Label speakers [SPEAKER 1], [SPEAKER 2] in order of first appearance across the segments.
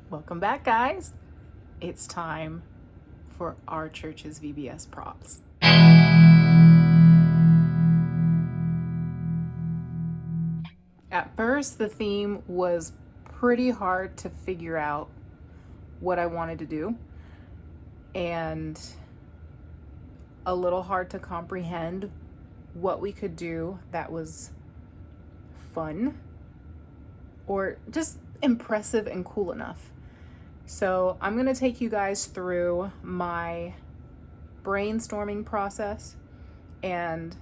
[SPEAKER 1] Welcome back, guys. It's time for our church's VBS props. At first, the theme was pretty hard to figure out what I wanted to do and a little hard to comprehend what we could do that was fun or just impressive and cool enough. So I'm going to take you guys through my brainstorming process and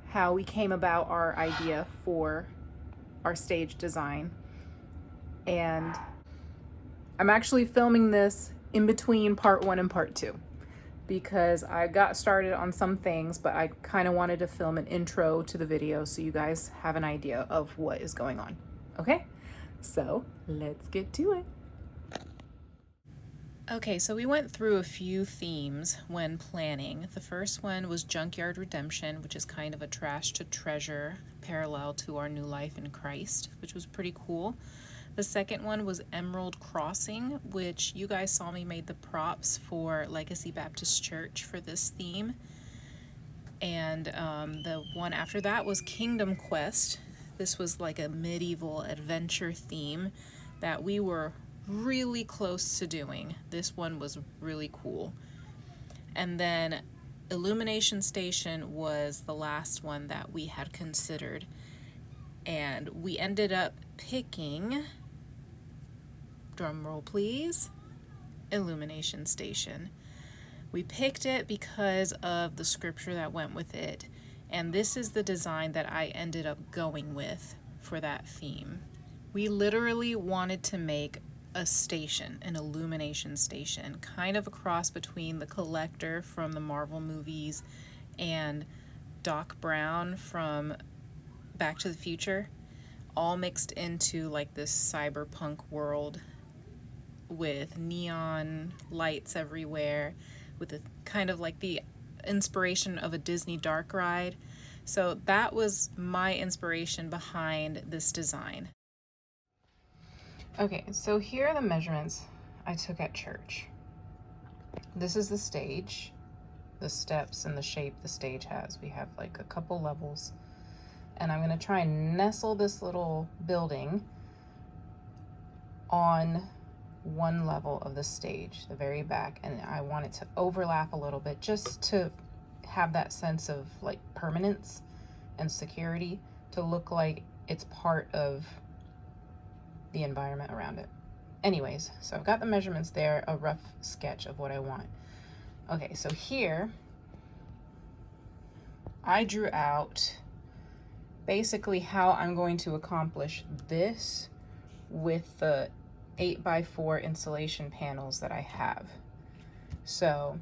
[SPEAKER 1] how we came about our idea for our stage design. And I'm actually filming this in between part 1 and part 2 because I got started on some things, but I kind of wanted to film an intro to the video so you guys have an idea of what is going on. Okay, so let's get to it. Okay, so we went through a few themes when planning. The first one was Junkyard Redemption, which is kind of a trash to treasure parallel to our new life in Christ, which was pretty cool. The second one was Emerald Crossing, which you guys saw me made the props for Legacy Baptist Church for this theme. And the one after that was Kingdom Quest. This was like a medieval adventure theme that we were really close to doing. This one was really cool. And then Illumination Station was the last one that we had considered. And we ended up picking, drum roll please, Illumination Station. We picked it because of the scripture that went with it. And this is the design that I ended up going with for that theme. We literally wanted to make a station, an illumination station, kind of a cross between the Collector from the Marvel movies and Doc Brown from Back to the Future, all mixed into like this cyberpunk world with neon lights everywhere, with a kind of like the inspiration of a Disney dark ride. So that was my inspiration behind this design. Okay, so here are the measurements I took at church. This is the stage, the steps and the shape the stage has. We have like a couple levels, and I'm gonna try and nestle this little building on one level of the stage, the very back, and I want it to overlap a little bit just to have that sense of like permanence and security, to look like it's part of the environment around it. Anyways, so I've got the measurements there, a rough sketch of what I want. Okay, so here I drew out basically how I'm going to accomplish this with the 8x4 insulation panels that I have. So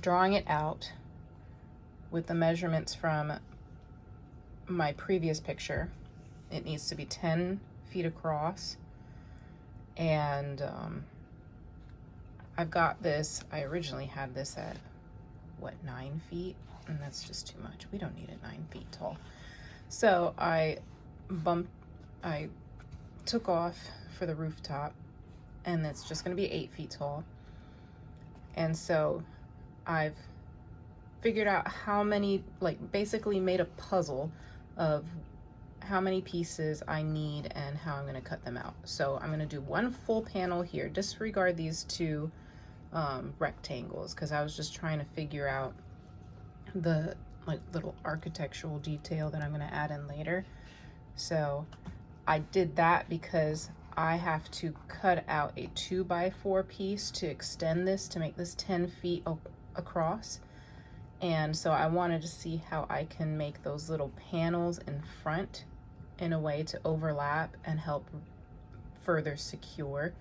[SPEAKER 1] drawing it out with the measurements from my previous picture, it needs to be 10 feet across, and I've got this, I originally had this at 9 feet, and that's just too much. We don't need it 9 feet tall. So I took off for the rooftop, and it's just going to be 8 feet tall. And so I've figured out how many, like basically made a puzzle of how many pieces I need and how I'm going to cut them out. So I'm going to do one full panel here. Disregard these two rectangles, because I was just trying to figure out the like little architectural detail that I'm going to add in later. So I did that because I have to cut out a 2x4 piece to extend this to make this 10 feet across. And so I wanted to see how I can make those little panels in front in a way to overlap and help further secure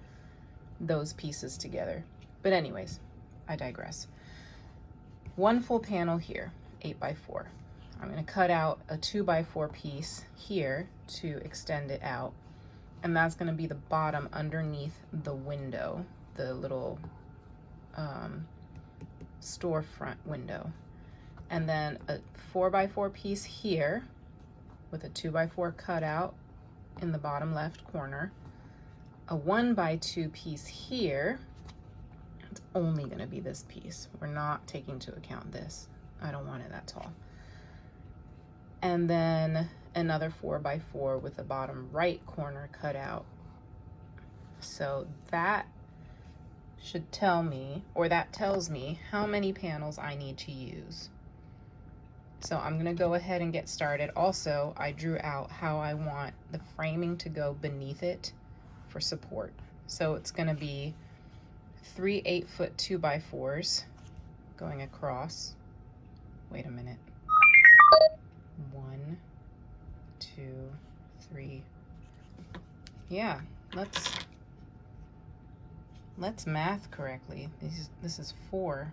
[SPEAKER 1] those pieces together. But anyways, I digress. One full panel here, 8x4. I'm going to cut out a 2x4 piece here to extend it out, and that's going to be the bottom underneath the window, the little storefront window. And then a 4x4 piece here with a 2x4 cutout in the bottom left corner, a 1x2 piece here. It's only going to be this piece. We're not taking into account this. I don't want it that tall. And then another 4x4 with the bottom right corner cut out. So that should tell me, or that tells me, how many panels I need to use. So I'm going to go ahead and get started. Also, I drew out how I want the framing to go beneath it for support. So it's going to be 3 8-foot 2x4s going across. Wait a minute. 1, 2, 3. Yeah, let's math correctly. This is 4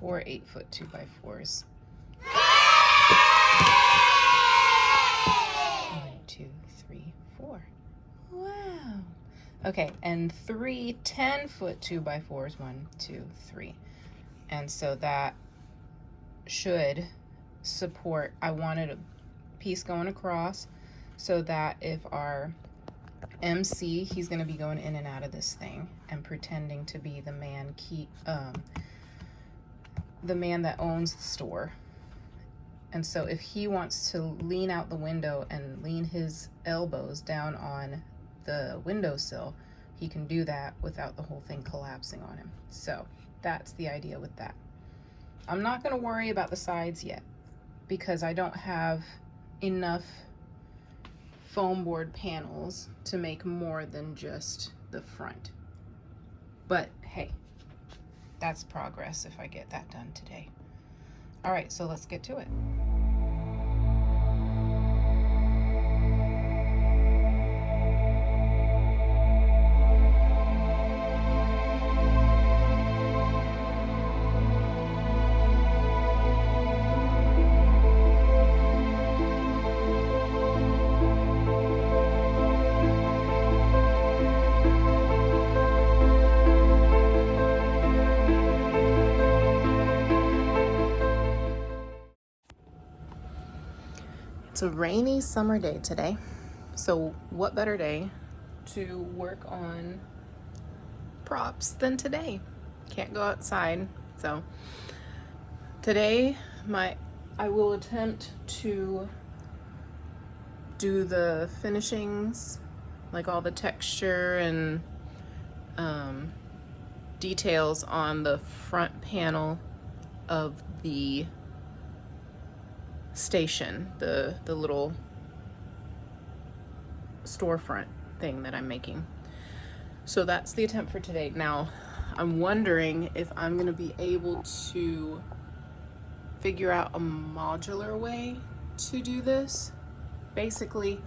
[SPEAKER 1] 8-foot 2x4s. 1, 2, 3, 4. Wow. Okay, and 3 10-foot 2x4s. 1, 2, 3. And so that should support. I wanted a piece going across so that if our MC, he's going to be going in and out of this thing and pretending to be the man that owns the store. And so if he wants to lean out the window and lean his elbows down on the windowsill, he can do that without the whole thing collapsing on him. So that's the idea with that. I'm not going to worry about the sides yet because I don't have enough foam board panels to make more than just the front. But hey, that's progress if I get that done today. All right, so let's get to it. It's a rainy summer day today, so what better day to work on props than today? Can't go outside, so today I will attempt to do the finishings, like all the texture and details on the front panel of the station, the little storefront thing that I'm making. So that's the attempt for today. Now, I'm wondering if I'm going to be able to figure out a modular way to do this. Basically,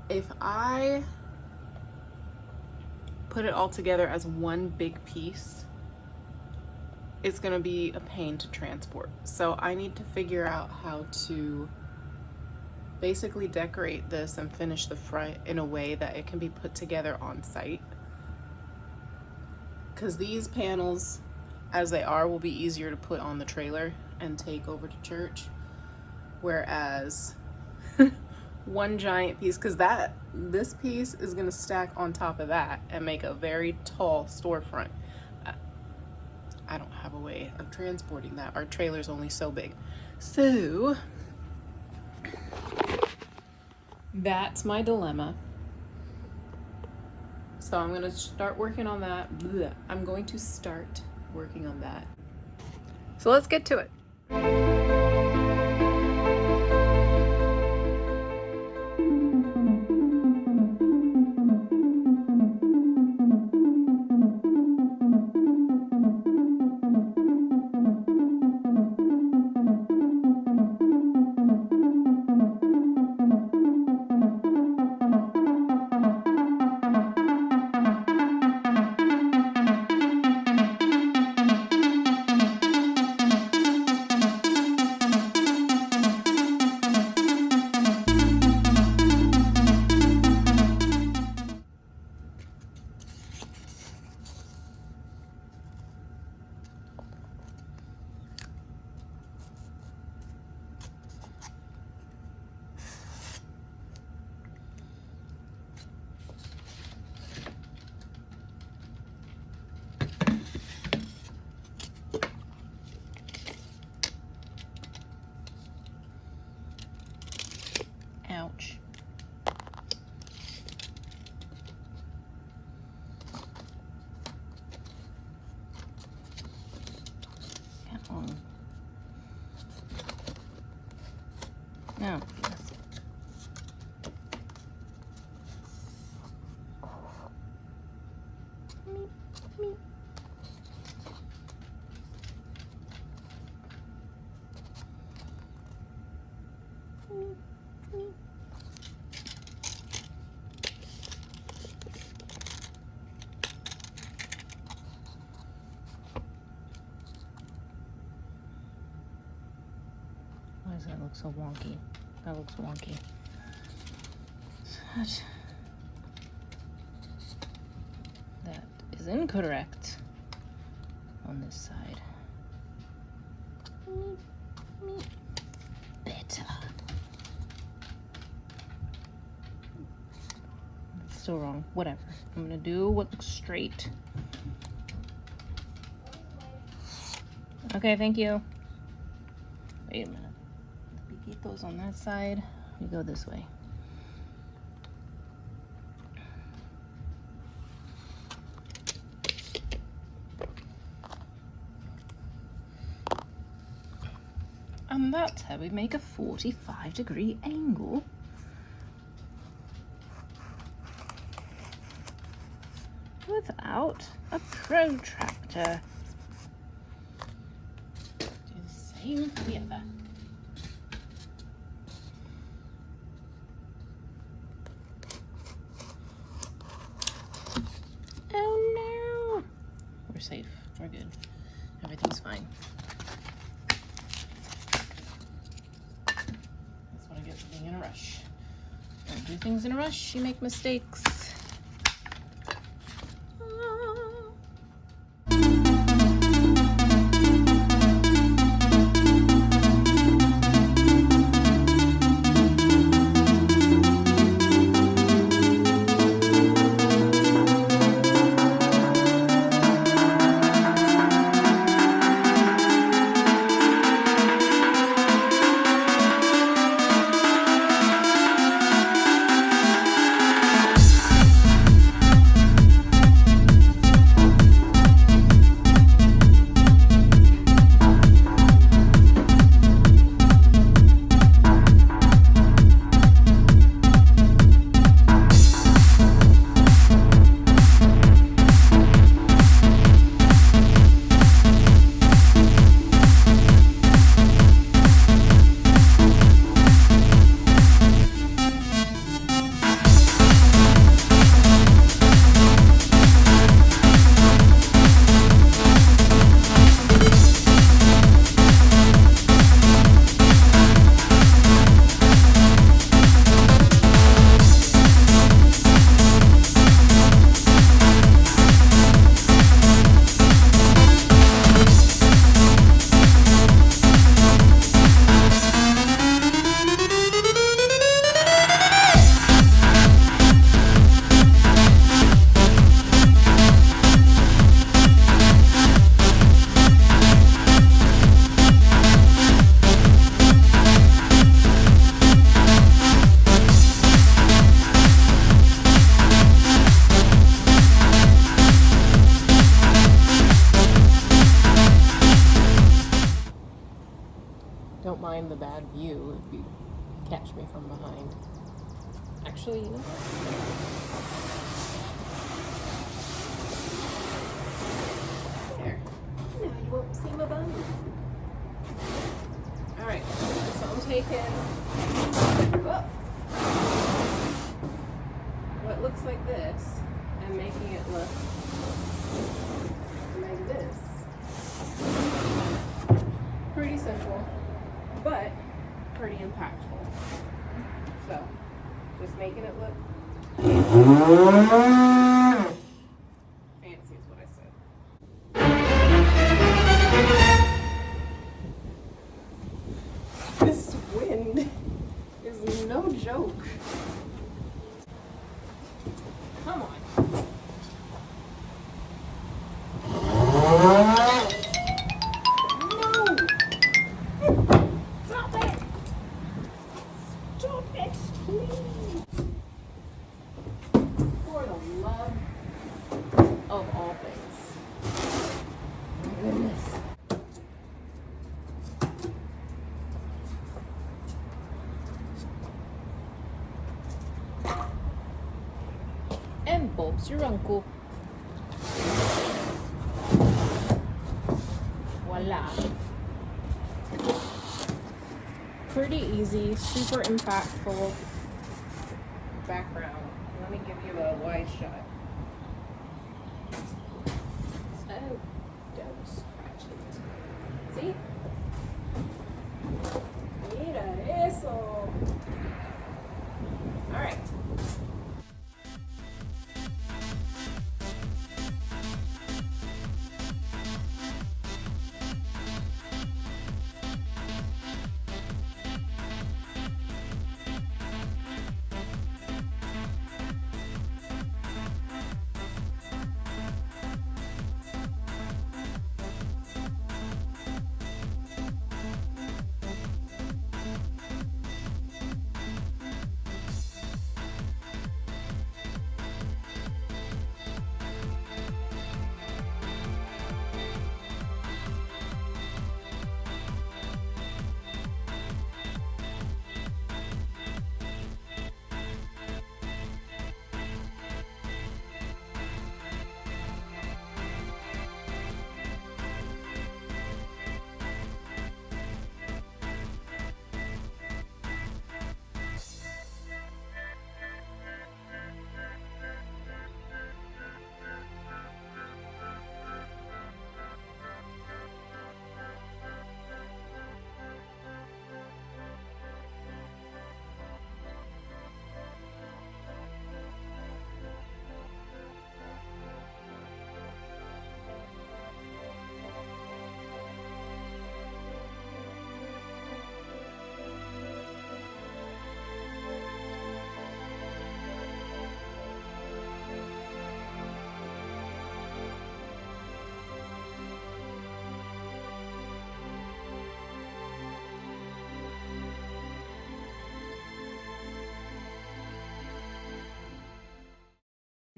[SPEAKER 1] if I put it all together as one big piece, it's going to be a pain to transport. So I need to figure out how to basically decorate this and finish the front in a way that it can be put together on site. Because these panels, as they are, will be easier to put on the trailer and take over to church. Whereas one giant piece, because this piece is going to stack on top of that and make a very tall storefront. I don't have a way of transporting that. Our trailer's only so big. So that's my dilemma. So I'm going to start working on that. I'm going to start working on that. So let's get to it. Ouch. Come on. No. Why does that look so wonky? That looks wonky. That is incorrect on this side. Better. It's still wrong. Whatever. I'm gonna do what looks straight. Okay, thank you. Wait a minute. We keep those on that side. We go this way. And that's how we make a 45-degree angle. Without a protractor. Do the same for the other. Oh no! We're safe. We're good. Everything's fine. That's what I get for being in a rush. Don't do things in a rush, you make mistakes. Don't mind the bad view if you catch me from behind. Actually, you know what? There. Now you won't see my bum. Alright, so I'm taking what looks like this and making it look like this. Pretty simple, but pretty impactful. So, just making it look fancy is what I said. This wind is no joke. Come on. Stop it! Please.
[SPEAKER 2] bulbs. You're uncle. Voila. Pretty easy, super impactful background.
[SPEAKER 1] Let me give you a wide shot.
[SPEAKER 2] Oh, don't scratch it. See? Mira eso. All right.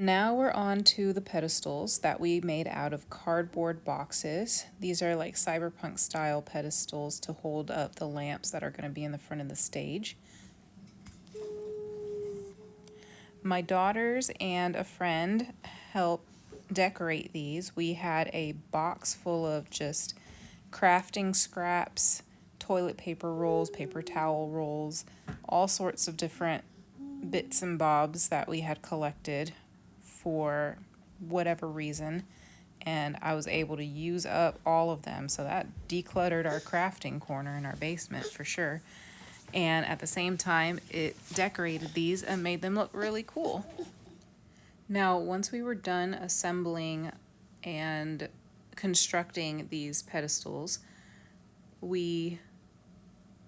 [SPEAKER 1] Now we're on to the pedestals that we made out of cardboard boxes. These are like cyberpunk style pedestals to hold up the lamps that are going to be in the front of the stage. My daughters and a friend helped decorate these. We had a box full of just crafting scraps, toilet paper rolls, paper towel rolls, all sorts of different bits and bobs that we had collected for whatever reason, and I was able to use up all of them, so that decluttered our crafting corner in our basement for sure. And at the same time, it decorated these and made them look really cool. Now, once we were done assembling and constructing these pedestals, we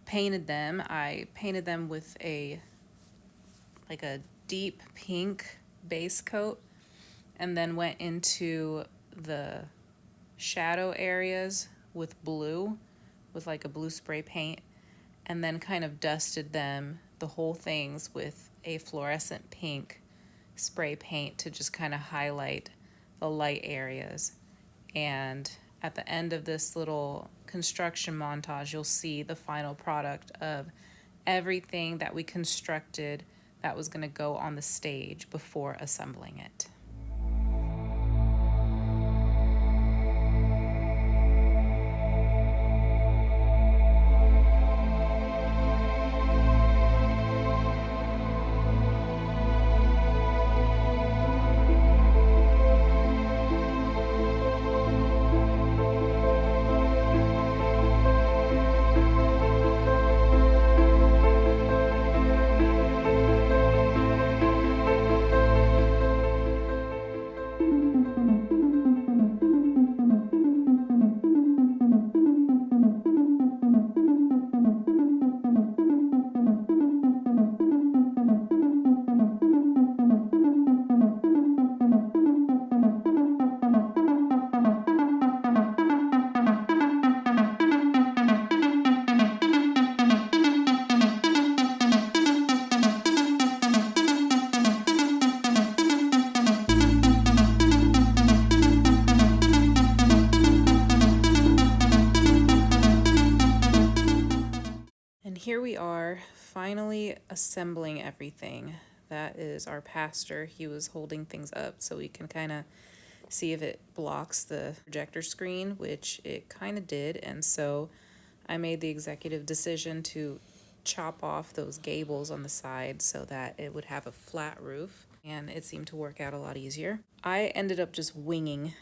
[SPEAKER 1] painted them. I painted them with a deep pink base coat, and then went into the shadow areas with blue, with like a blue spray paint, and then kind of dusted them, the whole things, with a fluorescent pink spray paint to just kind of highlight the light areas. And at the end of this little construction montage, you'll see the final product of everything that we constructed that was going to go on the stage before assembling it. Here we are, finally assembling everything. That is our pastor. He was holding things up so we can kind of see if it blocks the projector screen, which it kind of did. And so I made the executive decision to chop off those gables on the side so that it would have a flat roof, and it seemed to work out a lot easier. I ended up just winging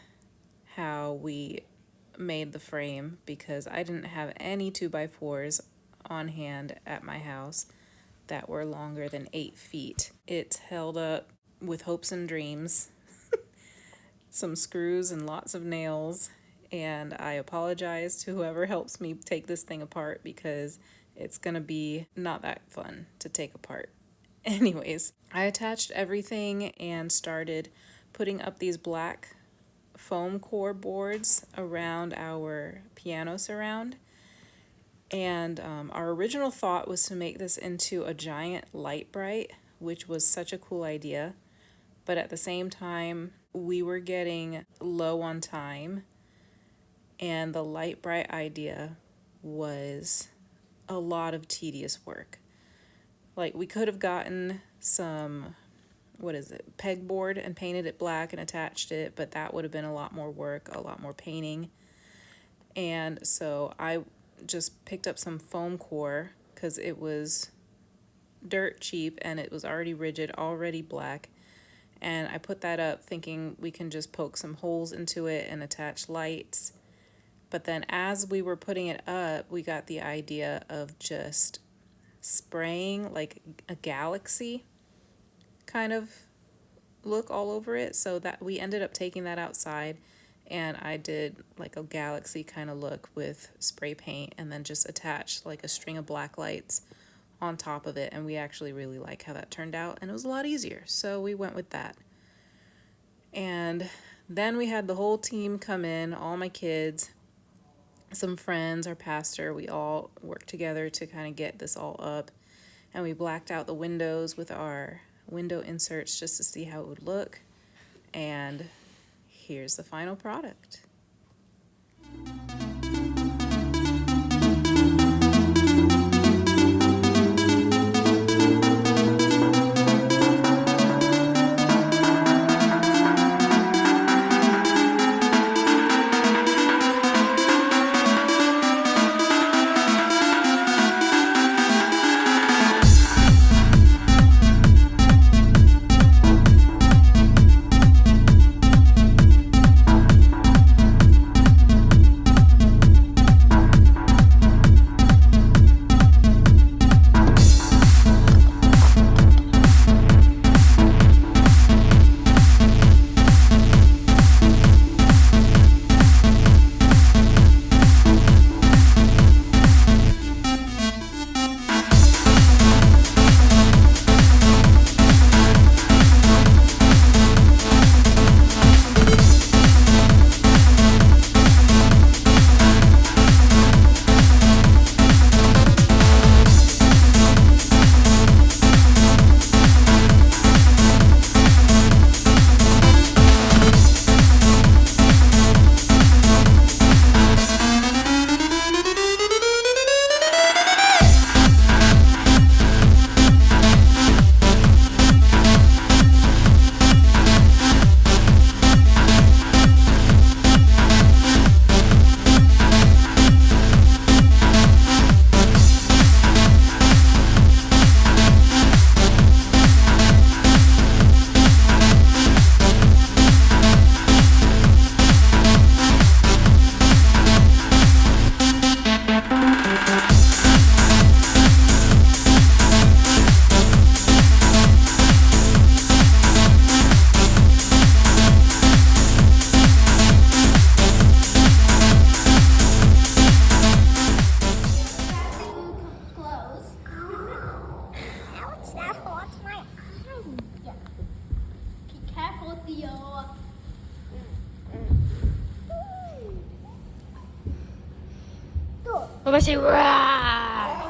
[SPEAKER 1] how we made the frame because I didn't have any 2x4s on hand at my house that were longer than 8 feet. It held up with hopes and dreams, some screws and lots of nails, and I apologize to whoever helps me take this thing apart because it's gonna be not that fun to take apart. Anyways, I attached everything and started putting up these black foam core boards around our piano surround. And our original thought was to make this into a giant light bright, which was such a cool idea. But at the same time, we were getting low on time, and the light bright idea was a lot of tedious work. Like, we could have gotten some, pegboard and painted it black and attached it, but that would have been a lot more work, a lot more painting. And so I just picked up some foam core because it was dirt cheap and it was already rigid, already black. And I put that up thinking we can just poke some holes into it and attach lights. But then as we were putting it up, we got the idea of just spraying like a galaxy kind of look all over it. So that we ended up taking that outside, and I did like a galaxy kind of look with spray paint and then just attached like a string of black lights on top of it. And we actually really like how that turned out, and it was a lot easier. So we went with that. And then we had the whole team come in, all my kids, some friends, our pastor. We all worked together to kind of get this all up, and we blacked out the windows with our window inserts just to see how it would look. And here's the final product.
[SPEAKER 3] Say right.
[SPEAKER 4] I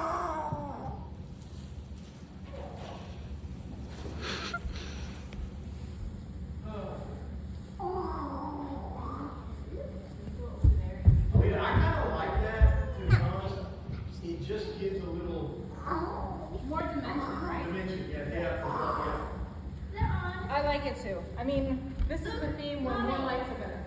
[SPEAKER 4] mean, I kind of like that, to be honest. It just gives a little
[SPEAKER 2] More dimension, right?
[SPEAKER 4] dimension. Yeah.
[SPEAKER 2] I like it too. I mean, this is the theme where more lights are better.